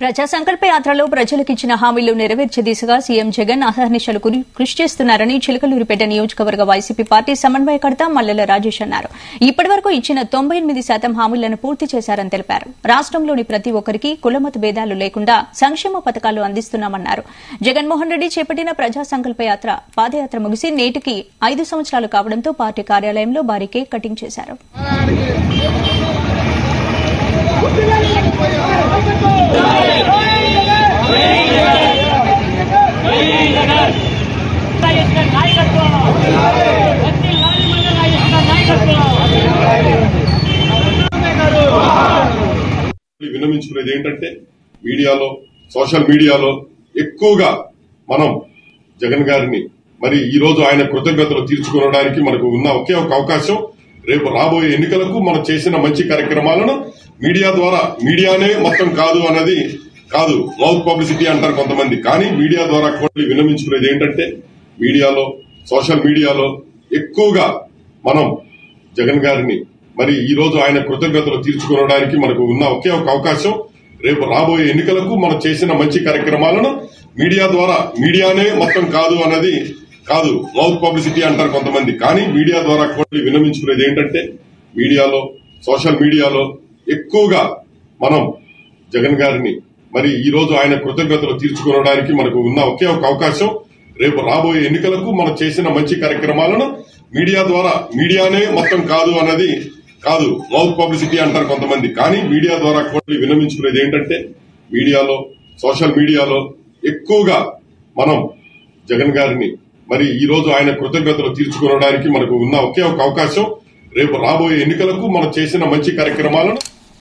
ప్రజా సంకల్ప యాత్రలో ప్రజలకు ఇచ్చిన హామీలు నెరవేర్చే దిశగా సీఎం జగన్ అహర్నిశలు కృషి చేస్తున్నారని చిలకలూరిపేట నియోజకవర్గ వైసీపీ పార్టీ సమన్వయకర్త మల్లెల రాజేష్ అన్నారు. ఇప్పటివరకు ఇచ్చిన 98% హామీలను పూర్తి చేశారని తెలిపారు. రాష్టంలోని ప్రతి ఒక్కరికి కులమత భేదాలు లేకుండా సంక్షేమ పథకాలు అందిస్తున్నామన్నారు. జగన్మోహన్ రెడ్డి చేపట్టిన ప్రజా సంకల్ప యాత్ర పాదయాత్ర ముగిసి నేటికి 5 సంవత్సరాలు కావడంతో పార్టీ కార్యాలయంలో భారీ కేక్ కటింగ్ చేశారు. విన్నవించుకునేది ఏంటంటే మీడియాలో సోషల్ మీడియాలో ఎక్కువగా మనం జగన్ గారిని మరి ఈ రోజు ఆయన కృతజ్ఞతలు తీర్చుకోవడానికి మనకు ఉన్న ఒకే ఒక అవకాశం రేపు రాబోయే ఎన్నికలకు మనం చేసిన మంచి కార్యక్రమాలను మీడియా ద్వారా మీడియానే మొత్తం కాదు అన్నది కాదు మౌత్ పబ్లిసిటీ అంటారు కొంతమంది, కానీ మీడియా ద్వారా విన్నవించుకునేది ఏంటంటే మీడియాలో సోషల్ మీడియాలో ఎక్కువగా మనం జగన్ గారిని మరి ఈ రోజు ఆయన కృతజ్ఞతలు తీర్చుకోవడానికి మనకు ఉన్న ఒకే ఒక అవకాశం రేపు రాబోయే ఎన్నికలకు మనం చేసిన మంచి కార్యక్రమాలను మీడియా ద్వారా మీడియానే మొత్తం కాదు అన్నది కాదు మౌత్ పబ్లిసిటీ అంటారు కొంతమంది, కానీ మీడియా ద్వారా విన్నవించుకునేది ఏంటంటే మీడియాలో సోషల్ మీడియాలో ఎక్కువగా మనం జగన్ గారిని మరి ఈ రోజు ఆయన కృతజ్ఞతలు తీర్చుకోవడానికి మనకు ఉన్న ఒకే ఒక అవకాశం రేపు రాబోయే ఎన్నికలకు మనం చేసిన మంచి కార్యక్రమాలను మీడియా ద్వారా మీడియానే మొత్తం కాదు అన్నది కాదు మౌత్ పబ్లిసిటీ అంటారు కొంతమంది, కానీ మీడియా ద్వారా విన్నవించుకునేది ఏంటంటే మీడియాలో సోషల్ మీడియాలో ఎక్కువగా మనం జగన్ గారిని మరి ఈ రోజు ఆయన కృతజ్ఞతలు తీర్చుకోవడానికి మనకు ఉన్న ఒకే ఒక అవకాశం రేపు రాబోయే ఎన్నికలకు మనం చేసిన మంచి కార్యక్రమాలను